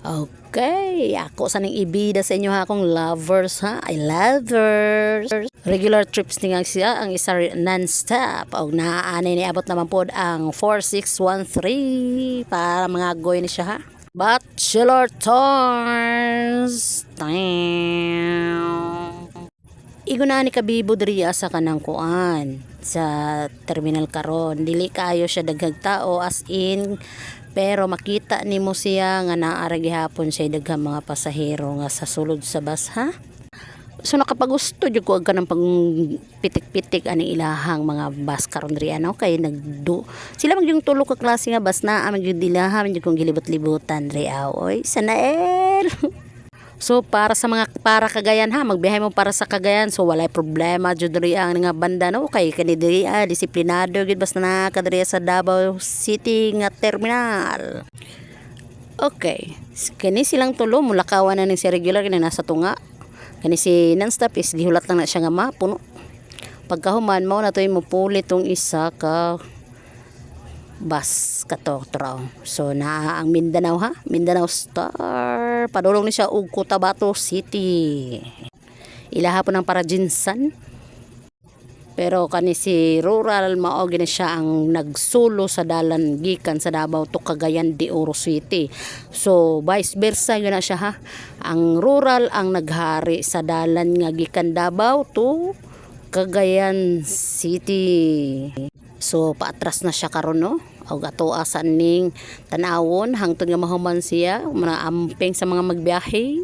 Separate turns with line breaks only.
Okay, ako sa ning ibida sa inyo ha akong lovers ha. I lovers. Regular trips ni nga siya ang isa non-stop. Og naaanay ni abot naman pod ang 4613 para mga goy ni siya ha. Bachelor turns. Iguna ni kabibo diri sa kanang kuan sa terminal karon. Dili kayo siya daghang tao as in pero makita nimo siya nga naara gihapon siya daghang mga pasahero nga sa sulod sa bus ha. So nakapagusto jud ko ang pang pitik-pitik ani ilahang mga bus karon diri ano kay nagdu sila mag yung tulo ka klase nga bus na amig yung dilahan jud kong gilibot-libutan diri oy sanael. So para sa mga para Cagayan ha, magbiyahe mo para sa Cagayan so walay problema jud diri ang nga banda no kay kani diri disiplinado gid basta na kadiri sa Davao City nga terminal. Okay, kani silang tulo mulakawan na ning si regular kini nasa tunga. Kani si non-stop is gihulat lang na siya nga mapuno. Pagkahuman mao na toy mo pulit tong isa ka bus kato-traw. So na ang Mindanao ha, Mindanao Star. Padulong ni siya og Cotabato City. Ilaha po ng Parajinsan. Pero kani si rural mao gini siya ang nagsulo sa dalan gikan sa Davao to Cagayan de Oro City. So vice versa yun na siya ha. Ang rural ang naghari sa dalan nga gikan Davao to Cagayan City. So paatras na siya karon no. Og ato asan ning tanawon hangtod nga mahuman siya mga amping sa mga magbiyahe.